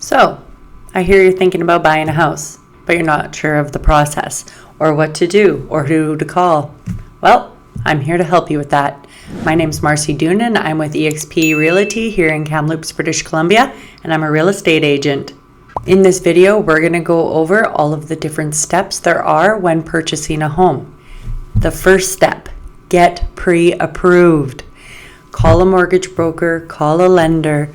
So, I hear you're thinking about buying a house, but you're not sure of the process or what to do or who to call. Well, I'm here to help you with that. My name's Marcie Doonan. I'm with eXp Realty here in Kamloops, British Columbia, and I'm a real estate agent. In this video, we're going to go over all of the different steps there are when purchasing a home. The first step, get pre-approved. Call a mortgage broker, call a lender,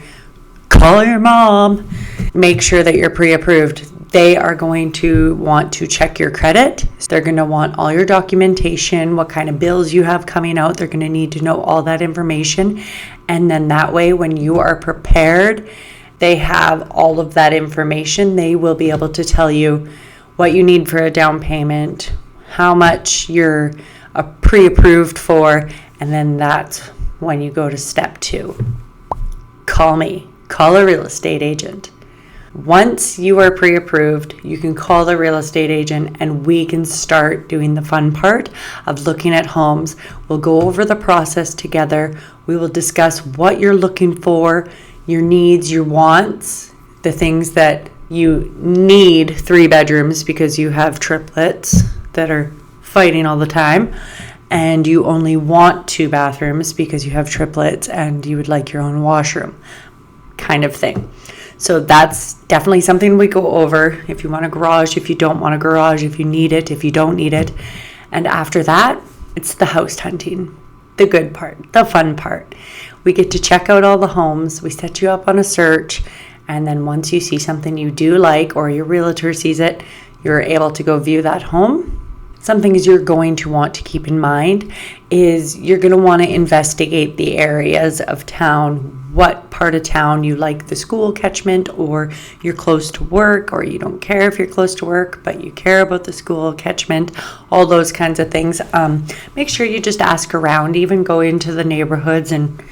call your mom. Make sure that you're pre-approved. They are going to want to check your credit. They're going to want all your documentation, what kind of bills you have coming out. They're going to need to know all that information. And then that way, when you are prepared, they have all of that information. They will be able to tell you what you need for a down payment, how much you're pre-approved for, and then that's when you go to step 2. Call me. Call a real estate agent. Once you are pre-approved, you can call the real estate agent and we can start doing the fun part of looking at homes. We'll go over the process together. We will discuss what you're looking for, your needs, your wants, the things that you need 3 bedrooms because you have triplets that are fighting all the time, and you only want 2 bathrooms because you have triplets and you would like your own washroom, kind of thing. So that's definitely something we go over. If you want a garage, if you don't want a garage, if you need it, if you don't need it. And after that, it's the house hunting, the good part, the fun part. We get to check out all the homes. We set you up on a search. And then once you see something you do like, or your realtor sees it, you're able to go view that home. Something you're going to want to keep in mind is you're going to want to investigate the areas of town, what part of town you like the school catchment, or you're close to work, or you don't care if you're close to work, but you care about the school catchment, all those kinds of things. Make sure you just ask around, even go into the neighborhoods and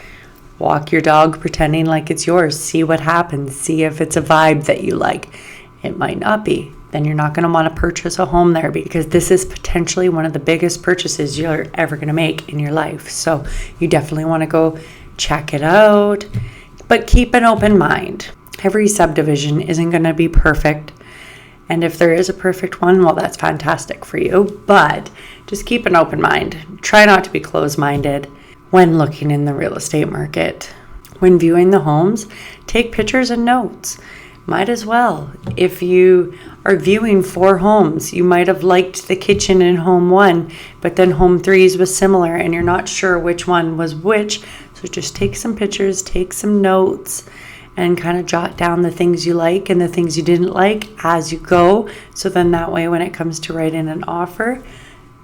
walk your dog pretending like it's yours. See what happens. See if it's a vibe that you like. It might not be. Then you're not going to want to purchase a home there because this is potentially one of the biggest purchases you're ever going to make in your life. So you definitely want to go check it out, but keep an open mind. Every subdivision isn't going to be perfect. And if there is a perfect one, well, that's fantastic for you, but just keep an open mind. Try not to be closed-minded when looking in the real estate market. When viewing the homes, take pictures and notes. Might as well. If you are viewing 4 homes, you might have liked the kitchen in home 1, but then home 3's was similar and you're not sure which one was which. So just take some pictures, take some notes, and kind of jot down the things you like and the things you didn't like as you go. So then that way when it comes to writing an offer,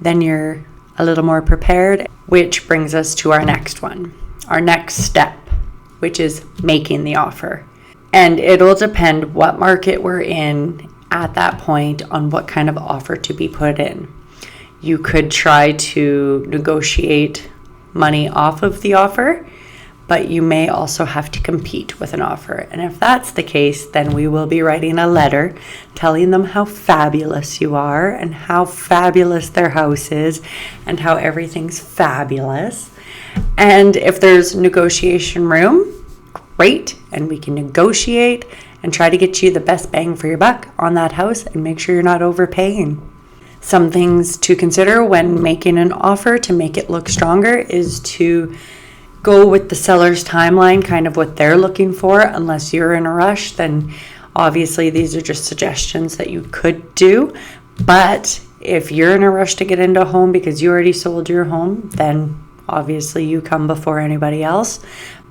then you're a little more prepared, which brings us to our next one, our next step, which is making the offer. And it'll depend what market we're in at that point on what kind of offer to be put in. You could try to negotiate money off of the offer, but you may also have to compete with an offer. And if that's the case, then we will be writing a letter telling them how fabulous you are and how fabulous their house is and how everything's fabulous. And if there's negotiation room, great, and we can negotiate and try to get you the best bang for your buck on that house and make sure you're not overpaying. Some things to consider when making an offer to make it look stronger is to go with the seller's timeline, kind of what they're looking for. Unless you're in a rush, then obviously these are just suggestions that you could do. But if you're in a rush to get into a home because you already sold your home, then obviously you come before anybody else.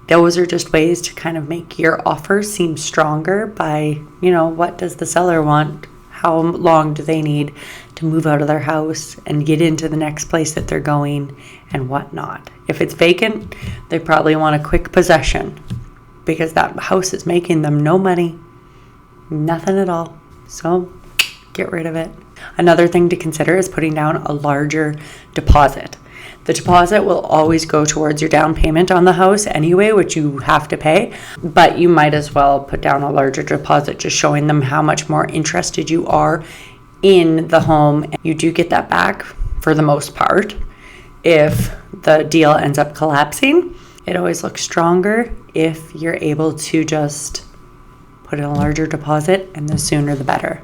Those are just ways to kind of make your offer seem stronger by, what does the seller want? How long do they need to move out of their house and get into the next place that they're going and whatnot? If it's vacant, they probably want a quick possession because that house is making them no money, nothing at all. So get rid of it. Another thing to consider is putting down a larger deposit. The deposit will always go towards your down payment on the house anyway, which you have to pay, but you might as well put down a larger deposit, just showing them how much more interested you are in the home. You do get that back for the most part. If the deal ends up collapsing, it always looks stronger if you're able to just put in a larger deposit, and the sooner the better.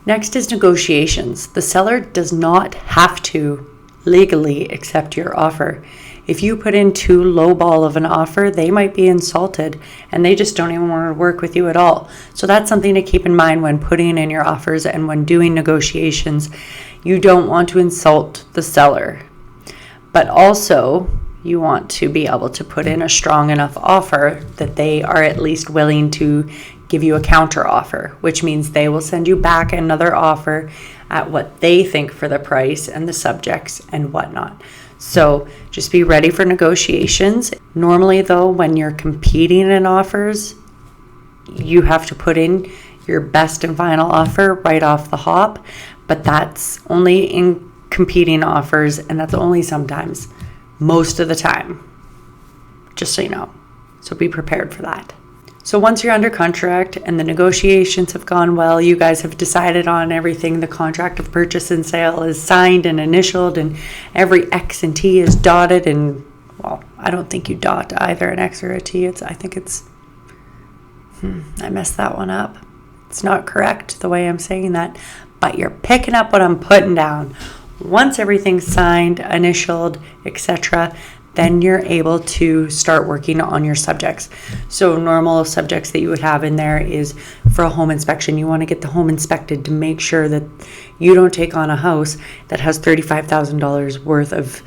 Next is negotiations. The seller does not have to legally accept your offer. If you put in too lowball of an offer, they might be insulted and they just don't even want to work with you at all. So that's something to keep in mind when putting in your offers and when doing negotiations. You don't want to insult the seller, but also you want to be able to put in a strong enough offer that they are at least willing to give you a counter offer, which means they will send you back another offer at what they think for the price and the subjects and whatnot. So just be ready for negotiations. Normally though, when you're competing in offers, you have to put in your best and final offer right off the hop, but that's only in competing offers, and that's only sometimes. Most of the time, just so you know. So be prepared for that. So once you're under contract and the negotiations have gone well, you guys have decided on everything, the contract of purchase and sale is signed and initialed and every X and T is dotted, and well, I don't think you dot either an X or a T. I messed that one up. It's not correct the way I'm saying that, but you're picking up what I'm putting down. Once everything's signed, initialed, etc., then you're able to start working on your subjects. So normal subjects that you would have in there is for a home inspection. You want to get the home inspected to make sure that you don't take on a house that has $35,000 worth of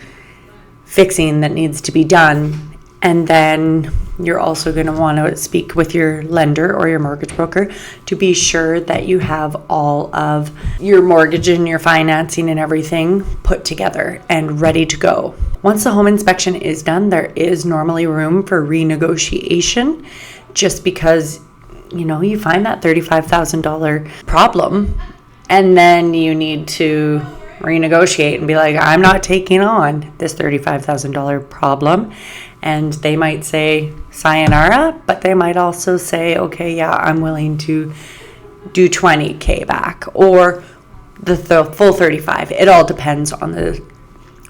fixing that needs to be done. And then you're also going to want to speak with your lender or your mortgage broker to be sure that you have all of your mortgage and your financing and everything put together and ready to go. Once the home inspection is done, there is normally room for renegotiation, just because, you find that $35,000 problem and then you need to renegotiate and be like, I'm not taking on this $35,000 problem. And they might say sayonara, but they might also say, okay, yeah, I'm willing to do $20K back or the full 35. It all depends on the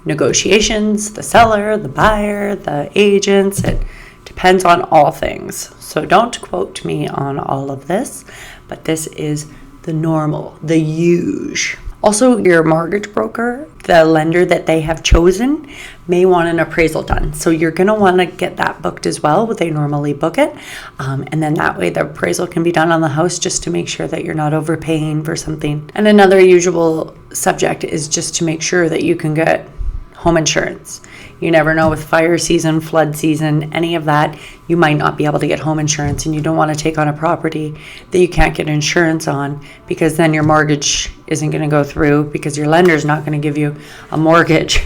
negotiations, the seller, the buyer, the agents. It depends on all things. So don't quote me on all of this, but this is the normal, the usual. Also, your mortgage broker, the lender that they have chosen, may want an appraisal done. So you're going to want to get that booked as well. They normally book it. And then that way the appraisal can be done on the house just to make sure that you're not overpaying for something. And another usual subject is just to make sure that you can get home insurance. You never know with fire season, flood season, any of that, you might not be able to get home insurance, and you don't want to take on a property that you can't get insurance on, because then your mortgage isn't going to go through because your lender's not going to give you a mortgage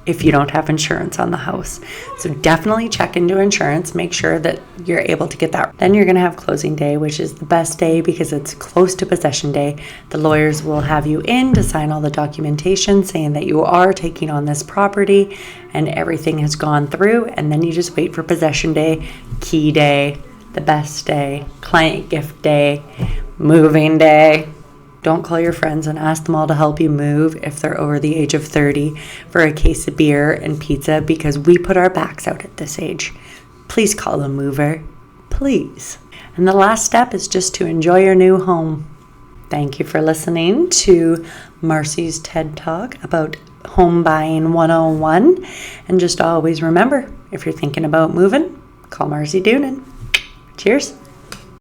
if you don't have insurance on the house. So definitely check into insurance, make sure that you're able to get that. Then you're going to have closing day, which is the best day because it's close to possession day. The lawyers will have you in to sign all the documentation saying that you are taking on this property and everything has gone through, and then you just wait for possession day, key day, the best day, client gift day, moving day. Don't call your friends and ask them all to help you move if they're over the age of 30 for a case of beer and pizza, because we put our backs out at this age. Please call a mover, please. And the last step is just to enjoy your new home. Thank you for listening to Marcie's TED Talk about Home Buying 101. And just always remember, if you're thinking about moving, call Marcie Doonan. Cheers.